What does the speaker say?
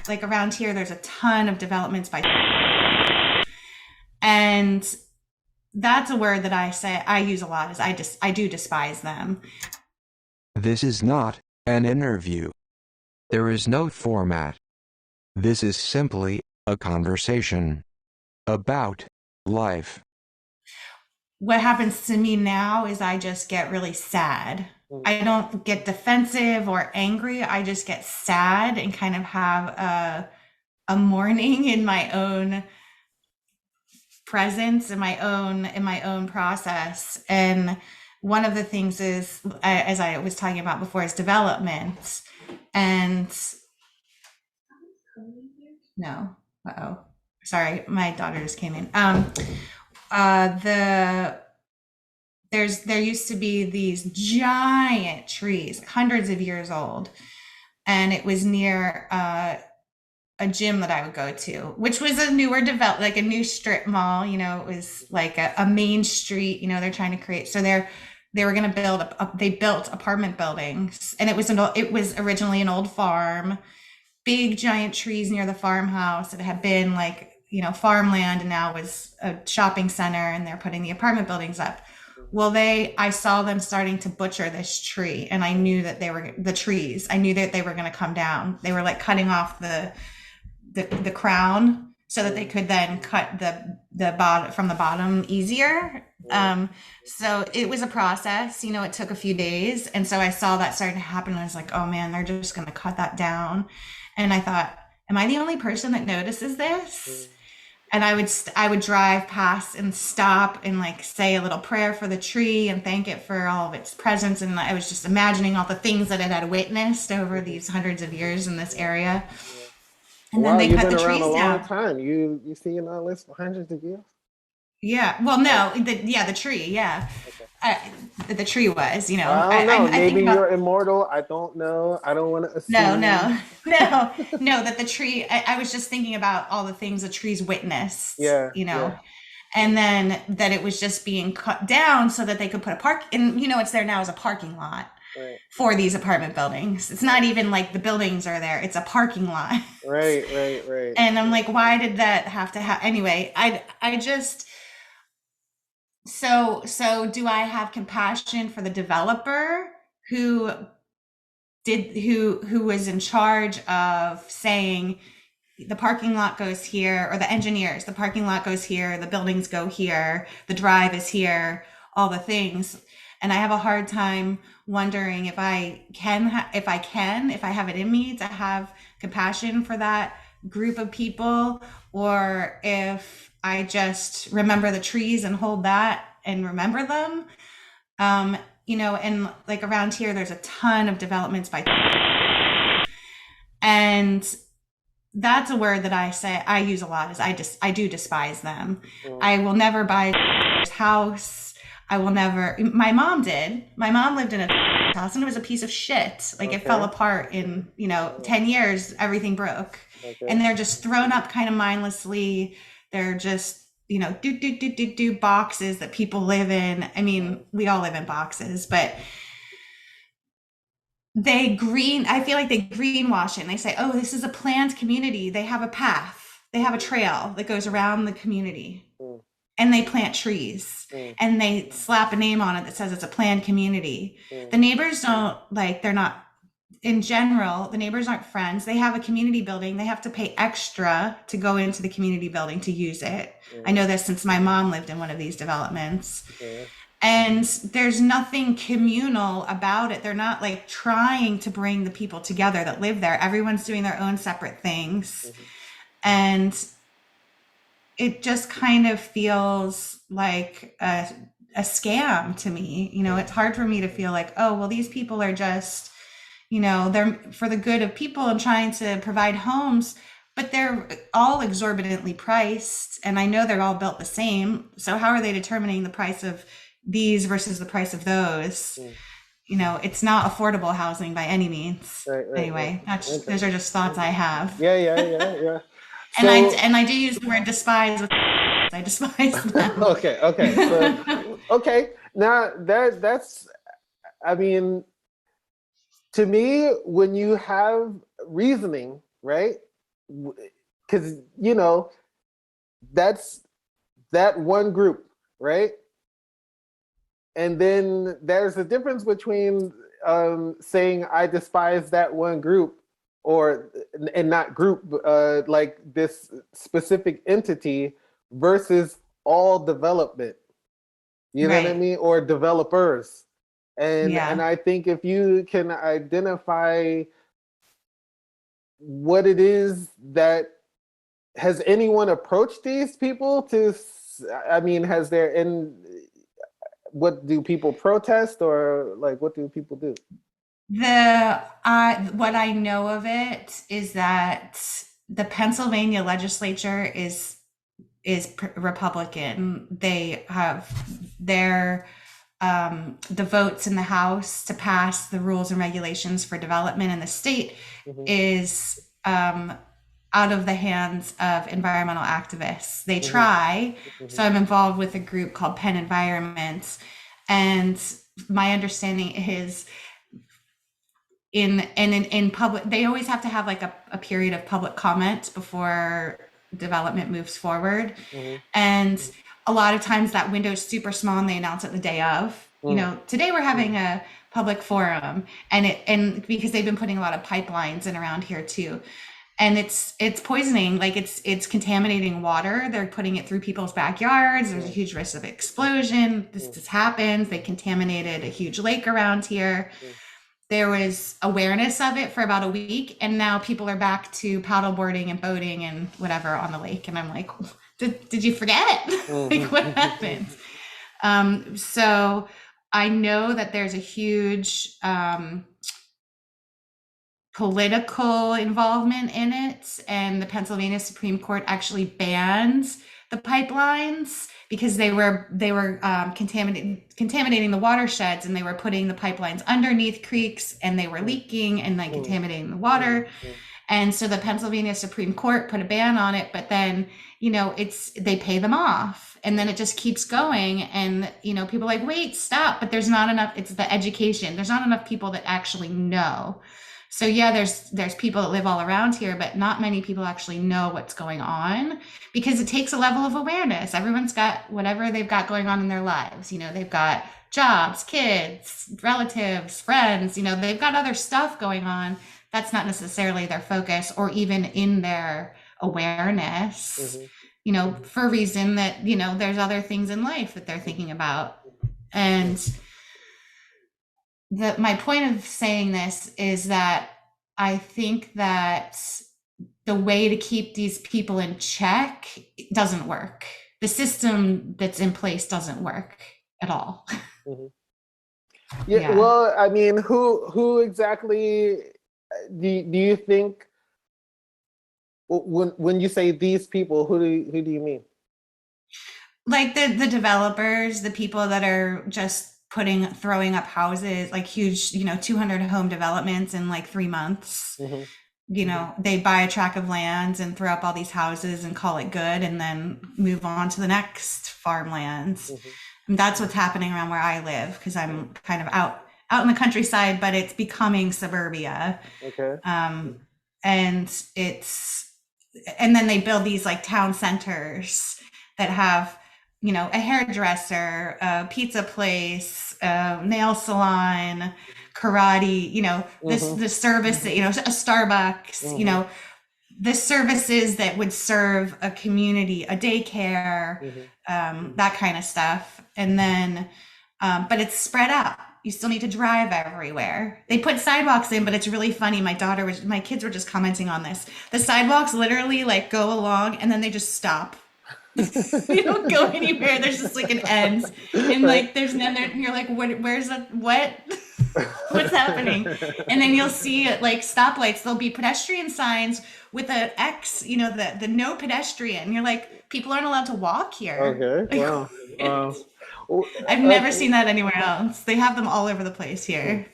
like around here, there's a ton of developments by, and that's a word that I say I use a lot. Is I do despise them. This is not an interview. There is no format. This is simply a conversation about life. What happens to me now is I just get really sad. Mm. I don't get defensive or angry. I just get sad and kind of have a mourning in my own presence, in my own process. And one of the things is, as I was talking about before, is development. And no, uh-oh, sorry, my daughter just came in. The there used to be these giant trees, hundreds of years old, and it was near a gym that I would go to, which was a newer develop, like a new strip mall. You know, it was like a main street. You know, they're trying to create. So they were going to build they built apartment buildings, and it was originally an old farm, big giant trees near the farmhouse. It had been like, you know, farmland, and now was a shopping center, and they're putting the apartment buildings up. Well, I saw them starting to butcher this tree, and I knew that they were the trees. I knew that they were going to come down. They were like cutting off the crown so that they could then cut the bottom from the bottom easier. So it was a process, you know, it took a few days. And so I saw that starting to happen. And I was like, oh man, they're just going to cut that down. And I thought, am I the only person that notices this? And I would drive past and stop and like say a little prayer for the tree and thank it for all of its presence. And I was just imagining all the things that it had witnessed over these hundreds of years in this area. And then Wow, they you've cut been the around a trees long down. time. You seen all this for hundreds of years? Yeah. Well, Okay, no, the tree. Yeah. okay. Uh, the tree was, you know, I don't know. I think Maybe about, you're immortal. I don't know. I don't want to no, assume. no, no, no, that the tree, I was just thinking about all the things the trees witnessed, Yeah, you yeah, know, and then that it was just being cut down so that they could put a park, and you know, it's there now as a parking lot right, for these apartment buildings. It's not even like the buildings are there, it's a parking lot. right, right, right. And I'm like, why did that have to happen? Anyway, I just, so do I have compassion for the developer who who was in charge of saying the parking lot goes here, or the engineers, the parking lot goes here, the buildings go here, the drive is here, all the things. And I have a hard time wondering if if I have it in me to have compassion for that group of people, or if I just remember the trees and hold that and remember them. You know, and like around here, there's a ton of developments by, and that's a word that I say I use a lot. Is I do despise them. Mm, I will never buy a house. I will never. My mom did. My mom lived in a house, and it was a piece of shit. Like it fell okay, apart in, you know, mm, 10 years. Everything broke, okay, and they're just thrown up kind of mindlessly. They're just, you know, do boxes that people live in. I mean, we all live in boxes, but I feel like they greenwash it, and they say, oh, this is a planned community. They have a path, they have a trail that goes around the community, mm, and they plant trees, mm, and they slap a name on it that says it's a planned community. mm, The neighbors don't, like, they're not, in general, the neighbors aren't friends. They have a community building. They have to pay extra to go into the community building to use it. I mm, know this since my mom lived in one of these developments. mm, And there's nothing communal about it. They're not like trying to bring the people together that live there. Everyone's doing their own separate things. mhm, And it just kind of feels like a scam to me. You know, mm, it's hard for me to feel like, oh, well, these people are just, you know, they're for the good of people and trying to provide homes, but they're all exorbitantly priced. And I know they're all built the same. So how are they determining the price of these versus the price of those? mm. You know, it's not affordable housing by any means. Right, right, right. Anyway, those are Interesting. just thoughts I Interesting. have. Yeah, yeah, yeah, yeah. So, And I do use the word despise with I despise them. okay, okay. So, okay. Now that's, I mean, to me, when you have reasoning, right? because that's that one group, right? And then there's a difference between saying I despise that one group, or and not group, like this specific entity versus all development. You know what I Right. mean? Or developers. And Yeah. I think if you can identify what it is that, has anyone approached these people to, I mean, has there in, what do people protest, or like what do people do? What I know of it is that the Pennsylvania legislature is Republican. They have their the votes in the House to pass the rules and regulations for development in the state Mm-hmm. is out of the hands of environmental activists. They Mm-hmm. try. Mm-hmm. So I'm involved with a group called Penn Environment, and my understanding is in public they always have to have like a period of public comment before development moves forward, Mm-hmm. and a lot of times that window is super small and they announce it the day of. Today we're having a public forum, and because they've been putting a lot of pipelines in around here too, and it's poisoning, like it's contaminating water. They're putting it through people's backyards. There's a huge risk of explosion. This happens. They contaminated a huge lake around here. There was awareness of it for about a week, and now people are back to paddleboarding and boating and whatever on the lake, and I'm like, did you forget? Like, what happened? So I know that there's a huge political involvement in it, and the Pennsylvania Supreme Court actually banned the pipelines because they were contaminating the watersheds, and they were putting the pipelines underneath creeks, and they were leaking and like contaminating the water. And so the Pennsylvania Supreme Court put a ban on it, but then they pay them off, and then it just keeps going, and people are like, wait, stop, but there's not enough. It's the education. There's not enough people that actually know. So yeah, there's people that live all around here, but not many people actually know what's going on, because it takes a level of awareness. Everyone's got whatever they've got going on in their lives. They've got jobs, kids, relatives, friends. They've got other stuff going on. That's not necessarily their focus or even in their awareness. For a reason that there's other things in life that they're thinking about. And my point of saying this is that I think that the way to keep these people in check doesn't work. The system that's in place doesn't work at all. Yeah, well, I mean, who exactly do you think, when you say these people, who do you mean? Like the developers, the people that are just throwing up houses, like huge, 200 home developments in like 3 months. They buy a tract of land and throw up all these houses and call it good, and then move on to the next farmlands. And that's what's happening around where I live, because I'm kind of out in the countryside, but it's becoming suburbia. Okay. And then they build these like town centers that have a hairdresser, a pizza place, a nail salon, karate, the service that, a Starbucks, the services that would serve a community, a daycare, that kind of stuff. And then, but it's spread out. You still need to drive everywhere. They put sidewalks in, but it's really funny. My kids were just commenting on this. The sidewalks literally like go along and then they just stop. They don't go anywhere. There's just like an end, and like you're like, where's that? What? What's happening? And then you'll see at like stoplights, there'll be pedestrian signs with an X, the no pedestrian. You're like, people aren't allowed to walk here. Okay. Wow. I've never seen that anywhere else. They have them all over the place here.